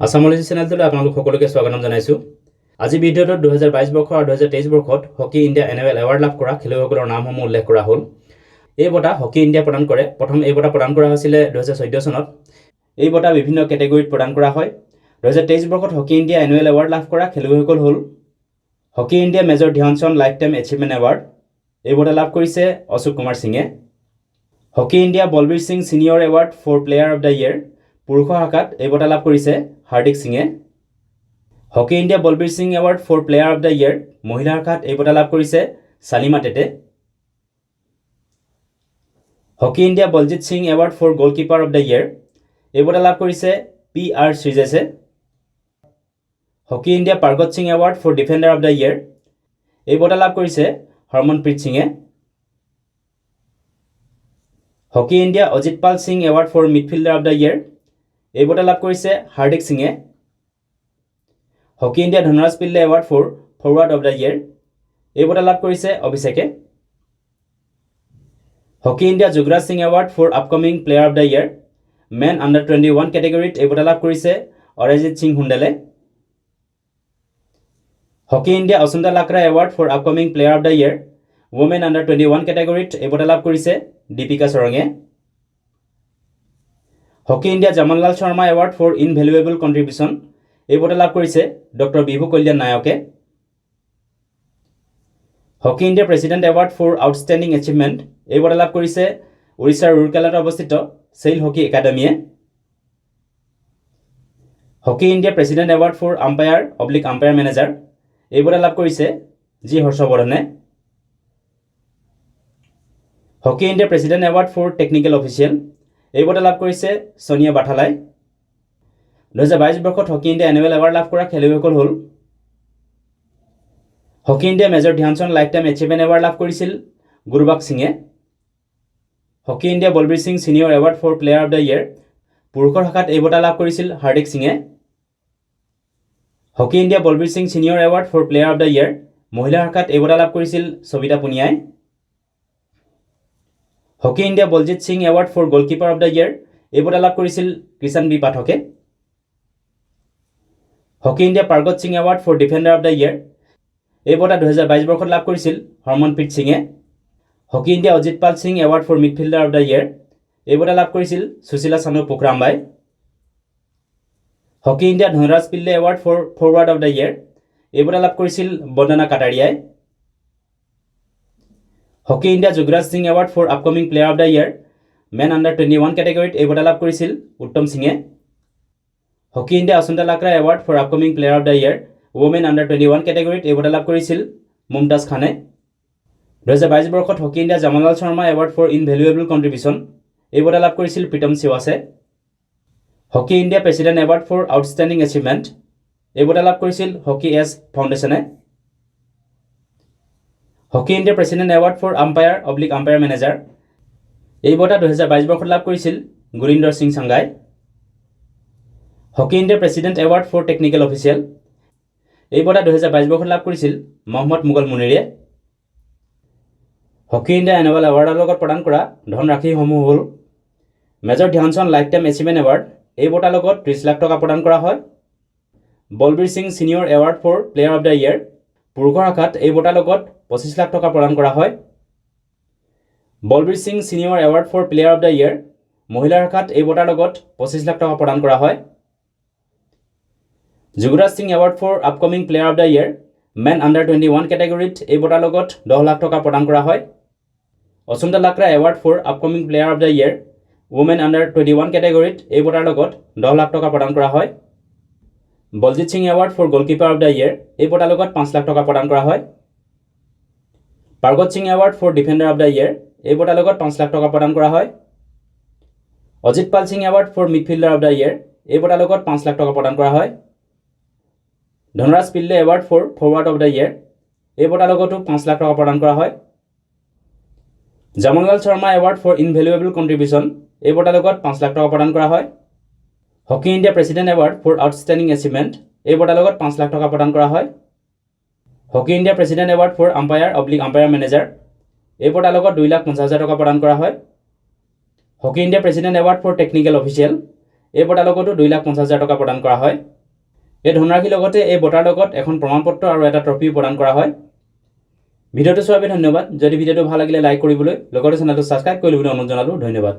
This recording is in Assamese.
আসামলজি চেনেলটোলৈ আপোনালোক সকলোকে স্বাগতম জনাইছোঁ। আজি ভিডিঅ'টোত 2022 বৰ্ষ আৰু 2023 বৰ্ষত হকি ইণ্ডিয়া এনুৱেল এৱাৰ্ড লাভ কৰা খেলুৱৈসকলৰ নামসমূহ উল্লেখ কৰা হ'ল। এই বঁটা হকি ইণ্ডিয়া প্ৰদান কৰে। প্ৰথম এই বঁটা প্ৰদান কৰা হৈছিলে 2014 চনত। এই বঁটা বিভিন্ন কেটেগৰীত প্ৰদান কৰা হয়। 2023 বৰ্ষত হকি ইণ্ডিয়া এনুৱেল এৱাৰ্ড লাভ কৰা খেলুৱৈসকল হ'ল hockey India major Dhyan Chand life time achievement award. এই বঁটা লাভ কৰিছে অশোক কুমাৰ সিঙে। Hockey India Balbir Singh senior award for player of the year পুৰুষৰ শাখাত এই বঁটা লাভ কৰিছে হাৰ্দিক সিঙে। Hockey India Balbir Singh award for player of the year মহিলাৰ শাখাত এই বঁটা লাভ কৰিছে Salima Tete. Hockey India Baljit Singh award for goalkeeper of the year এই বঁটা লাভ কৰিছে PR শ্ৰীজেশে। Hockey India Pargat Singh award for defender of the year এই বঁটা লাভ কৰিছে হৰমনপ্ৰীত সিঙে। Hockey India Ajit Pal Singh award for midfielder of the year এই বঁটা লাভ কৰিছে হাৰ্দিক সিঙে। Hockey India Dhanraj Pillay award for forward of the year এই বঁটা লাভ কৰিছে অভিষেকে। Hockey India Yuvraj Singh award for upcoming player of the year men under 21 কেটেগৰীত এই বঁটা লাভ কৰিছে অৰিজিত সিং হুণ্ডেলে। Hockey India Asunta Lakra award for upcoming player of the year women under 21 কেটেগৰীত এই বঁটা লাভ কৰিছে দীপিকা চৰঙে। Hockey India Jamanlal Sharma award for invaluable contribution এই বঁটা লাভ কৰিছে ডক্টৰ বিভু কল্যাণ নায়কে। Hockey India president award for outstanding achievement এই বঁটা লাভ কৰিছে উৰিষ্যাৰ ৰুৰকেলাত অৱস্থিত চেইল হকি একাডেমীয়ে। Hockey India president award for umpire manager এই বঁটা লাভ কৰিছে জি হৰ্ষবৰ্ধনে। Hockey India president award for technical official এই বঁটা লাভ কৰিছে সোনিয়া বাথালাই। 2022 বৰ্ষত হকি ইণ্ডিয়া এনুৱেল এৱাৰ্ড লাভ কৰা খেলুৱৈসকল হ'ল hockey India major Dhyan Chand life time achievement award লাভ কৰিছিল গুৰবাক সিঙে। Hockey India Balbir Singh senior award for player of the year পুৰুষৰ শাখাত এই বঁটা লাভ কৰিছিল হাৰ্দিক সিঙে। Hockey India Balbir Singh senior award for player of the year মহিলাৰ শাখাত এই বঁটা লাভ কৰিছিল সবিতা পুনিয়াই। Hockey India Baljit Singh award for goalkeeper of the year এই বঁটা লাভ কৰিছিল কৃষাণ বি পাঠকে। Hockey India Pargat Singh award for defender of the year এই বঁটা 2022 বৰ্ষত লাভ কৰিছিল হৰমনপ্ৰীত সিঙে। Hockey India Ajit Pal Singh award for midfielder of the year এই বঁটা লাভ কৰিছিল সুশীলা চানু পোখৰাম্বাই। Hockey India Dhanraj Pillay award for forward of the year এই বঁটা লাভ কৰিছিল বন্দনা কাটাৰিয়াই। Hockey India Yuvraj Singh award for upcoming player of the year men under 21 কেটেগৰীত এই বঁটা লাভ কৰিছিল উত্তম সিঙে। Hockey India Asunta Lakra award for upcoming player of the year women under 21 কেটেগৰীত এই বঁটা লাভ কৰিছিল মুমতাজ খানে। 2022 বৰ্ষত hockey India Jamanlal Sharma award for invaluable contribution এই বঁটা লাভ কৰিছিল প্ৰীতম চিৱাছে। Hockey India president award for outstanding achievement এই বঁটা লাভ কৰিছিল হকি এছ ফাউণ্ডেশ্যনে। Hockey India president award for umpire manager এই বঁটা 2022 বৰ্ষত লাভ কৰিছিল Gurinder Singh Changai. Hockey India president award for technical official এই বঁটা 2022 বৰ্ষত লাভ কৰিছিল মহম্মদ মুগল মুনিৰে। হকি ইণ্ডিয়া এনুৱেল এৱাৰ্ডৰ লগত প্ৰদান কৰা ধনৰাশিসমূহ হ'ল major Dhyan Chand life time achievement award এই বঁটাৰ লগত 30 লাখ টকা প্ৰদান কৰা হয়। Balbir Singh senior award for player of the year পুৰুষৰ শাখাত এই বঁটাৰ লগত 25 লাখ টকা প্ৰদান কৰা হয়। Balbir Singh senior award for player of the year মহিলাৰ শাখাত এই বঁটাৰ লগত 25 লাখ টকা প্ৰদান কৰা হয়। Yuvraj Singh award for upcoming player of the year men under 21 কেটেগৰীত এই বঁটাৰ লগত 10 লাখ টকা প্ৰদান কৰা হয়। Asunta Lakra award for upcoming player of the year women under 21 কেটেগৰীত এই বঁটাৰ লগত 10 লাখ টকা প্ৰদান কৰা হয়। Baljit Singh award for goalkeeper of the year এই বঁটাৰ লগত 5 লাখ টকা প্ৰদান কৰা হয়। Pargat Singh award for defender of the year এই বঁটাৰ লগত 5 লাখ টকা প্ৰদান কৰা হয়। Ajit Pal Singh award for midfielder of the year এই বঁটাৰ লগত 5 লাখ টকা প্ৰদান কৰা হয়। Dhanraj Pillay award for forward of the year এই বঁটাৰ লগতো 5 লাখ টকা প্ৰদান কৰা হয়। Jamanlal Sharma award for invaluable contribution এই বঁটাৰ লগত 5 লাখ টকা প্ৰদান কৰা হয়। Hockey India president award for outstanding achievement এই বঁটাৰ লগত 5 লাখ টকা প্ৰদান কৰা হয়। Hockey India president award for umpire manager এই বঁটাৰ লগত 2,50,000 টকা প্ৰদান কৰা হয়। Hockey India president award for technical official এই বঁটাৰ লগতো 2,50,000 টকা প্ৰদান কৰা হয়। এই ধনৰাশিৰ লগতে এই বঁটাৰ লগত এখন প্ৰমাণপত্ৰ আৰু এটা ট্ৰফি প্ৰদান কৰা হয়। ভিডিঅ'টো চোৱাৰ বাবে ধন্যবাদ। যদি ভিডিঅ'টো ভাল লাগিলে লাইক কৰিবলৈ লগতে চেনেলটো ছাবস্ক্ৰাইব কৰি ল'বলৈ অনুৰোধ জনালোঁ। ধন্যবাদ।